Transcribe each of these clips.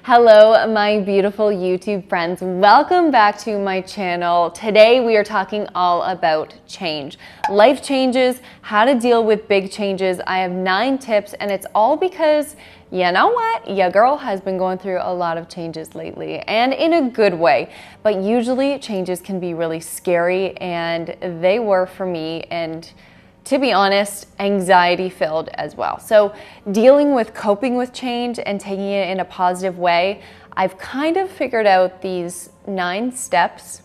Hello, my beautiful YouTube friends. Welcome back to my channel. Today we are talking all about change. Life changes, how to deal with big changes. I have 9 tips and it's all because, you know what? Your girl has been going through a lot of changes lately and in a good way. But usually changes can be really scary and they were for me, and to be honest, anxiety filled as well. So coping with change and taking it in a positive way, I've kind of figured out these 9 steps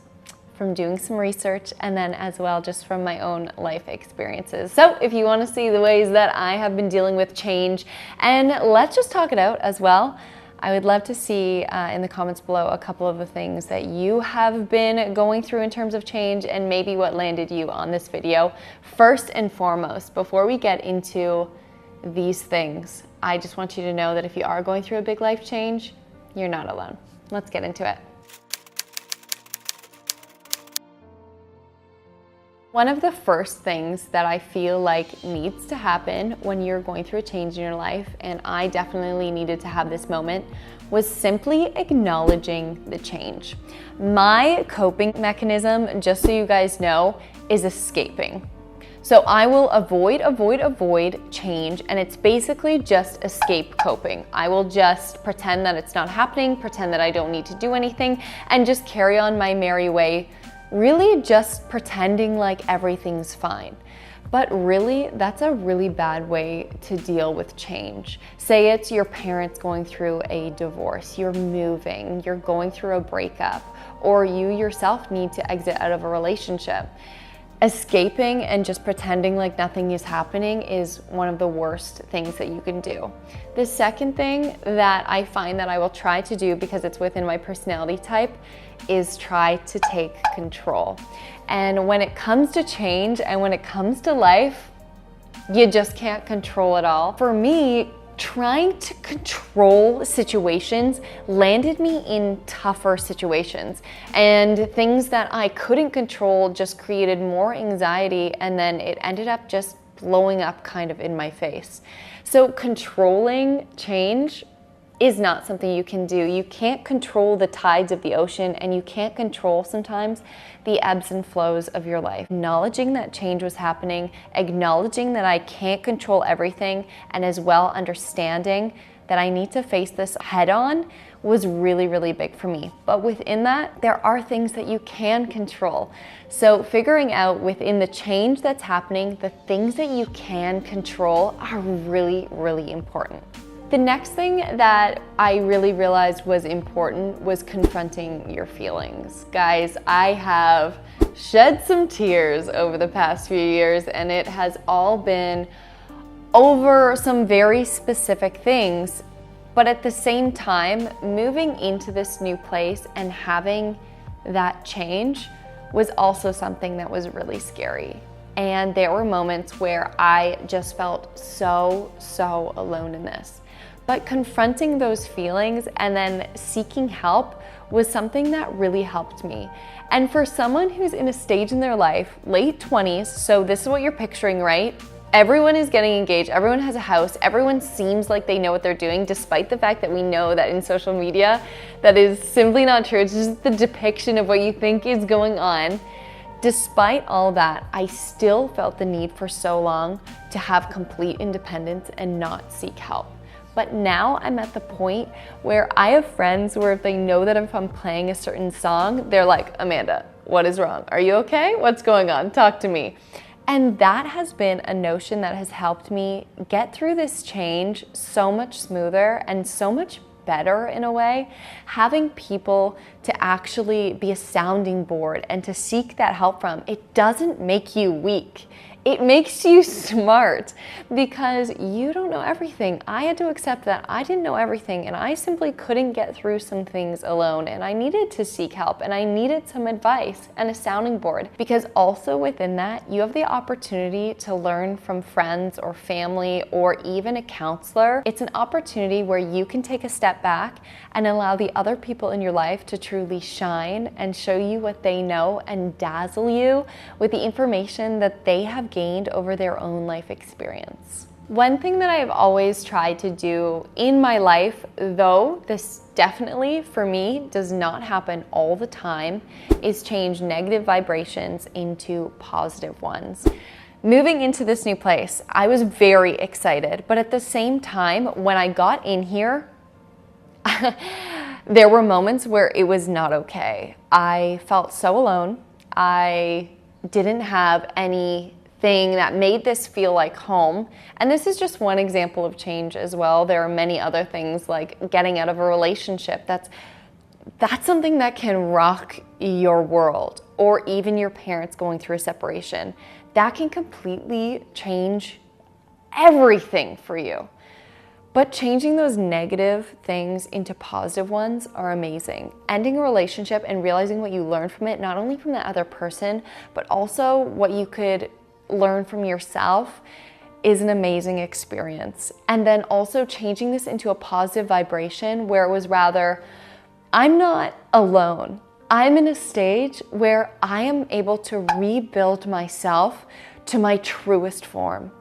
from doing some research and then as well just from my own life experiences. So if you want to see the ways that I have been dealing with change, and let's just talk it out as well, I would love to see in the comments below a couple of the things that you have been going through in terms of change and maybe what landed you on this video. First and foremost, before we get into these things, I just want you to know that if you are going through a big life change, you're not alone. Let's get into it. One of the first things that I feel like needs to happen when you're going through a change in your life, and I definitely needed to have this moment, was simply acknowledging the change. My coping mechanism, just so you guys know, is escaping. So I will avoid change, and it's basically just escape coping. I will just pretend that it's not happening, pretend that I don't need to do anything, and just carry on my merry way, really just pretending like everything's fine. But really, that's a really bad way to deal with change. Say it's your parents going through a divorce, you're moving, you're going through a breakup, or you yourself need to exit out of a relationship. Escaping and just pretending like nothing is happening is one of the worst things that you can do. The second thing that I find that I will try to do, because it's within my personality type, is try to take control. And when it comes to change and when it comes to life, you just can't control it all. For me, trying to control situations landed me in tougher situations, and things that I couldn't control just created more anxiety, and then it ended up just blowing up kind of in my face. So controlling change is not something you can do. You can't control the tides of the ocean, and you can't control sometimes the ebbs and flows of your life. Acknowledging that change was happening, acknowledging that I can't control everything, and as well understanding that I need to face this head on was really, really big for me. But within that, there are things that you can control. So figuring out within the change that's happening, the things that you can control are really, really important. The next thing that I really realized was important was confronting your feelings. Guys, I have shed some tears over the past few years, and it has all been over some very specific things. But at the same time, moving into this new place and having that change was also something that was really scary. And there were moments where I just felt so alone in this. But confronting those feelings and then seeking help was something that really helped me. And for someone who's in a stage in their life, late 20s, so this is what you're picturing, right? Everyone is getting engaged, everyone has a house, everyone seems like they know what they're doing, despite the fact that we know that in social media, that is simply not true. It's just the depiction of what you think is going on. Despite all that, I still felt the need for so long to have complete independence and not seek help. But now I'm at the point where I have friends where if they know that if I'm playing a certain song, they're like, Amanda, what is wrong? Are you okay? What's going on? Talk to me. And that has been a notion that has helped me get through this change so much smoother and so much better in a way. Having people to actually be a sounding board and to seek that help from, it doesn't make you weak. It makes you smart, because you don't know everything. I had to accept that I didn't know everything, and I simply couldn't get through some things alone, and I needed to seek help, and I needed some advice and a sounding board, because also within that, you have the opportunity to learn from friends or family or even a counselor. It's an opportunity where you can take a step back and allow the other people in your life to truly shine and show you what they know and dazzle you with the information that they have gained over their own life experience. One thing that I've always tried to do in my life, though this definitely for me does not happen all the time, is change negative vibrations into positive ones. Moving into this new place, I was very excited, but at the same time, when I got in here, there were moments where it was not okay. I felt so alone. I didn't have anything that made this feel like home. And this is just one example of change as well. There are many other things like getting out of a relationship. That's something that can rock your world, or even your parents going through a separation. That can completely change everything for you. But changing those negative things into positive ones are amazing. Ending a relationship and realizing what you learned from it, not only from the other person, but also what you could learn from yourself, is an amazing experience. And then also changing this into a positive vibration where it was rather, I'm not alone. I'm in a stage where I am able to rebuild myself to my truest form.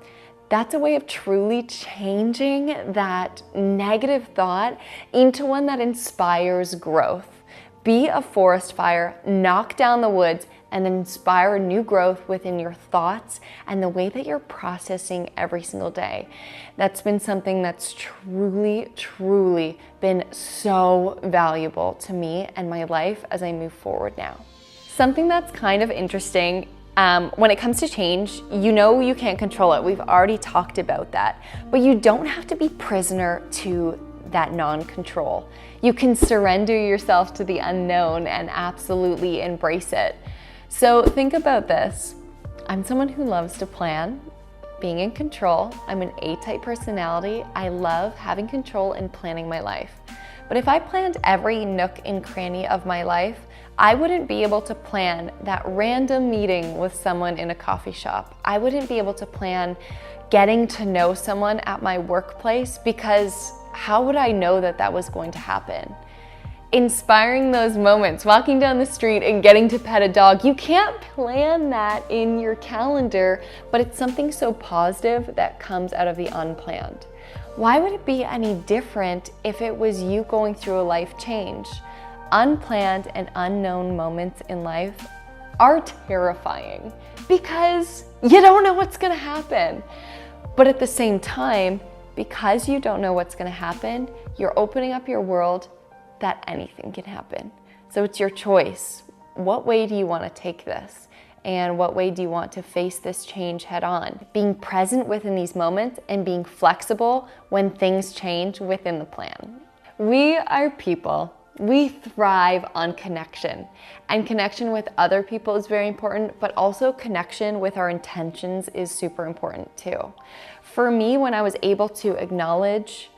That's a way of truly changing that negative thought into one that inspires growth. Be a forest fire, knock down the woods, and then inspire new growth within your thoughts and the way that you're processing every single day. That's been something that's truly, truly been so valuable to me and my life as I move forward now. Something that's kind of interesting when it comes to change, you know you can't control it. We've already talked about that. But you don't have to be prisoner to that non-control. You can surrender yourself to the unknown and absolutely embrace it. So think about this. I'm someone who loves to plan, being in control. I'm an A-type personality. I love having control and planning my life. But if I planned every nook and cranny of my life, I wouldn't be able to plan that random meeting with someone in a coffee shop. I wouldn't be able to plan getting to know someone at my workplace, because how would I know that that was going to happen? Inspiring those moments, walking down the street and getting to pet a dog, you can't plan that in your calendar, but it's something so positive that comes out of the unplanned. Why would it be any different if it was you going through a life change? Unplanned and unknown moments in life are terrifying because you don't know what's gonna happen. But at the same time, because you don't know what's gonna happen, you're opening up your world that anything can happen. So it's your choice. What way do you want to take this? And what way do you want to face this change head on? Being present within these moments and being flexible when things change within the plan. We are people. We thrive on connection, and connection with other people is very important, but also connection with our intentions is super important too. For me, when I was able to acknowledge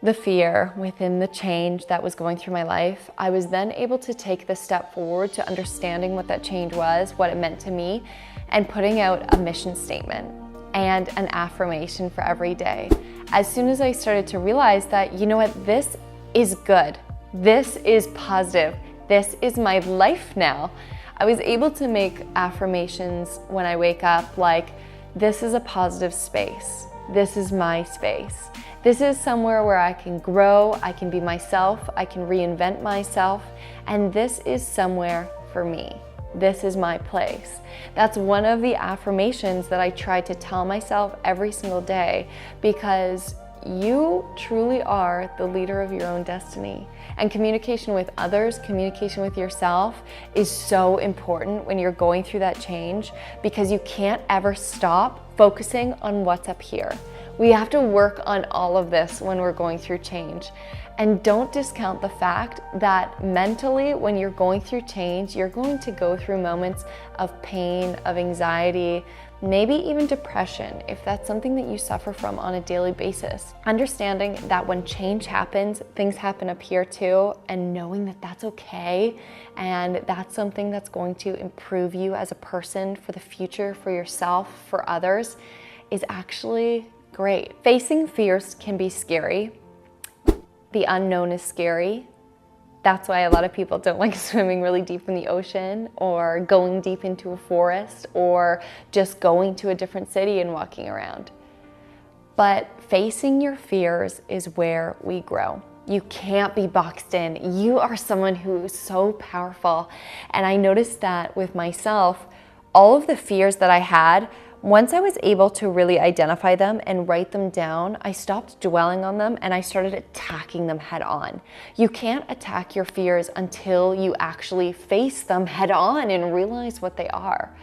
the fear within the change that was going through my life, I was then able to take the step forward to understanding what that change was, what it meant to me, and putting out a mission statement and an affirmation for every day. As soon as I started to realize that, you know what, this is good. This is positive. This is my life now. I was able to make affirmations when I wake up like, this is a positive space. This is my space. This is somewhere where I can grow, I can be myself, I can reinvent myself, and this is somewhere for me. This is my place. That's one of the affirmations that I try to tell myself every single day, because you truly are the leader of your own destiny. And communication with others, communication with yourself is so important when you're going through that change, because you can't ever stop focusing on what's up here. We have to work on all of this when we're going through change. And don't discount the fact that mentally, when you're going through change, you're going to go through moments of pain, of anxiety, maybe even depression, if that's something that you suffer from on a daily basis. Understanding that when change happens, things happen up here too, and knowing that that's okay, and that's something that's going to improve you as a person for the future, for yourself, for others, is actually great. Facing fears can be scary. The unknown is scary. That's why a lot of people don't like swimming really deep in the ocean, or going deep into a forest, or just going to a different city and walking around. But facing your fears is where we grow. You can't be boxed in. You are someone who is so powerful. And I noticed that with myself, all of the fears that I had, once I was able to really identify them and write them down, I stopped dwelling on them and I started attacking them head on. You can't attack your fears until you actually face them head on and realize what they are.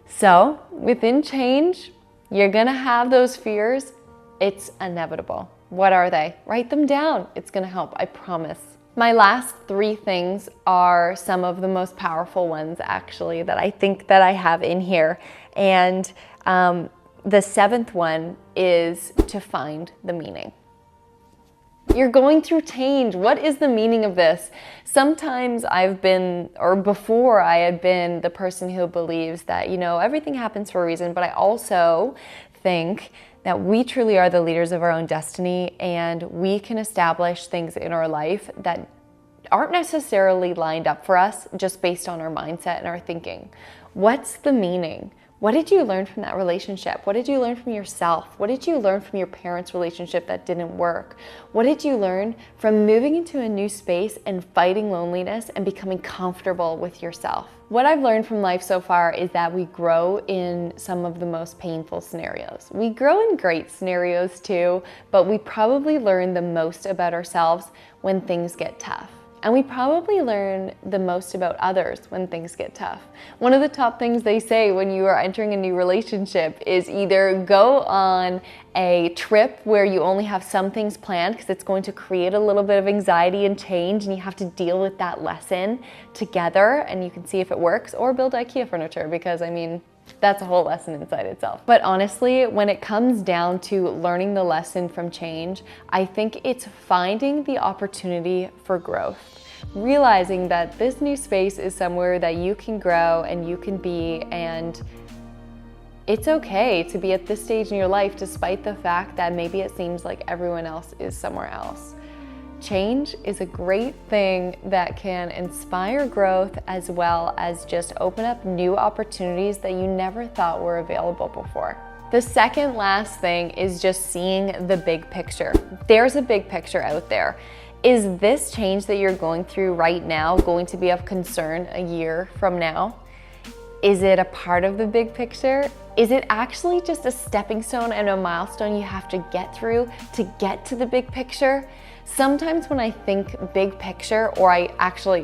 So within change, you're gonna have those fears. It's inevitable. What are they? Write them down. It's gonna help, I promise. My last 3 things are some of the most powerful ones actually that I think that I have in here. And the 7th one is to find the meaning. You're going through change. What is the meaning of this? Sometimes before I had been the person who believes that, everything happens for a reason, but I also think that we truly are the leaders of our own destiny, and we can establish things in our life that aren't necessarily lined up for us just based on our mindset and our thinking. What's the meaning? What did you learn from that relationship? What did you learn from yourself? What did you learn from your parents' relationship that didn't work? What did you learn from moving into a new space and fighting loneliness and becoming comfortable with yourself? What I've learned from life so far is that we grow in some of the most painful scenarios. We grow in great scenarios too, but we probably learn the most about ourselves when things get tough. And we probably learn the most about others when things get tough. One of the top things they say when you are entering a new relationship is either go on a trip where you only have some things planned because it's going to create a little bit of anxiety and change and you have to deal with that lesson together and you can see if it works, or build IKEA furniture because that's a whole lesson inside itself. But honestly, when it comes down to learning the lesson from change, I think it's finding the opportunity for growth. Realizing that this new space is somewhere that you can grow and you can be, and it's okay to be at this stage in your life despite the fact that maybe it seems like everyone else is somewhere else. Change is a great thing that can inspire growth as well as just open up new opportunities that you never thought were available before. The second last thing is just seeing the big picture. There's a big picture out there. Is this change that you're going through right now going to be of concern a year from now? Is it a part of the big picture? Is it actually just a stepping stone and a milestone you have to get through to get to the big picture? Sometimes when I think big picture,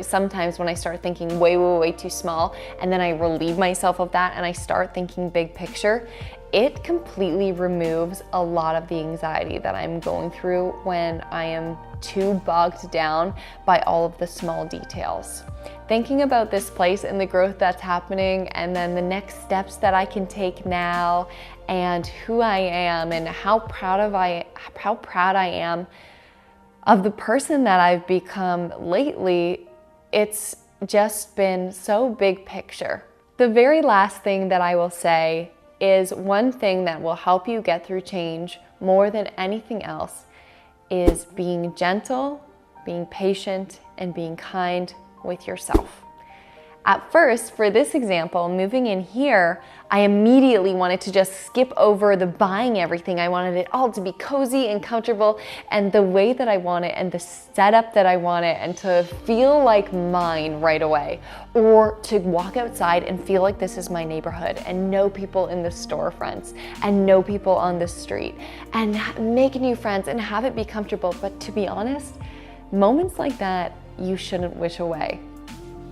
sometimes when I start thinking way too small, and then I relieve myself of that and I start thinking big picture, it completely removes a lot of the anxiety that I'm going through when I am too bogged down by all of the small details. Thinking about this place and the growth that's happening, and then the next steps that I can take now, and who I am, and how proud I am of the person that I've become lately, it's just been so big picture. The very last thing that I will say is one thing that will help you get through change more than anything else is being gentle, being patient, and being kind with yourself. At first, for this example, moving in here, I immediately wanted to just skip over the buying everything. I wanted it all to be cozy and comfortable and the way that I want it and the setup that I want it, and to feel like mine right away. Or to walk outside and feel like this is my neighborhood and know people in the storefronts and know people on the street and make new friends and have it be comfortable. But to be honest, moments like that you shouldn't wish away,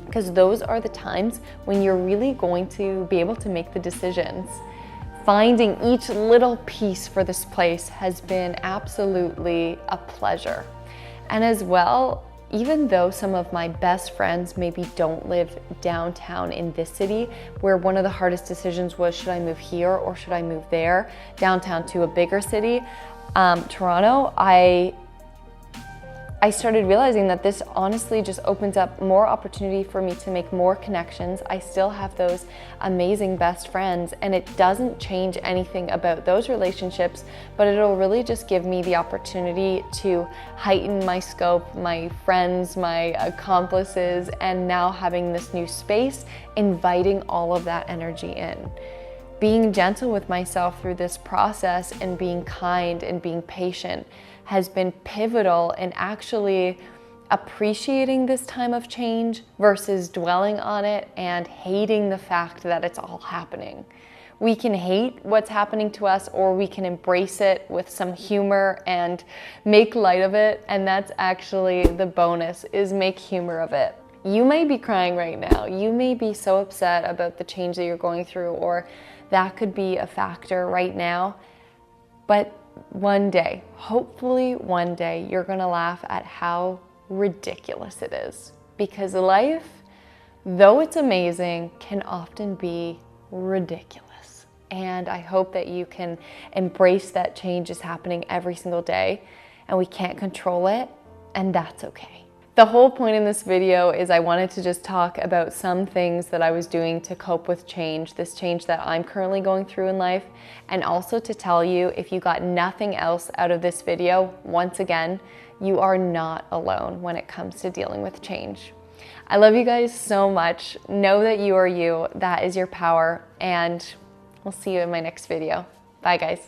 because those are the times when you're really going to be able to make the decisions. Finding each little piece for this place has been absolutely a pleasure. And as well, even though some of my best friends maybe don't live downtown in this city, where one of the hardest decisions was, should I move here or should I move there, downtown to a bigger city, Toronto, I started realizing that this honestly just opens up more opportunity for me to make more connections. I still have those amazing best friends, and it doesn't change anything about those relationships, but it'll really just give me the opportunity to heighten my scope, my friends, my accomplices, and now having this new space, inviting all of that energy in. being gentle with myself through this process and being kind and being patient has been pivotal in actually appreciating this time of change versus dwelling on it and hating the fact that it's all happening. We can hate what's happening to us, or we can embrace it with some humor and make light of it, and that's actually the bonus, is make humor of it. You may be crying right now. You may be so upset about the change that you're going through, or that could be a factor right now. But one day, hopefully one day, you're gonna laugh at how ridiculous it is. Because life, though it's amazing, can often be ridiculous. And I hope that you can embrace that change is happening every single day, and we can't control it, and that's okay. The whole point in this video is I wanted to just talk about some things that I was doing to cope with change, this change that I'm currently going through in life, and also to tell you, if you got nothing else out of this video, once again, you are not alone when it comes to dealing with change. I love you guys so much. Know that you are you, that is your power, and we'll see you in my next video. Bye guys.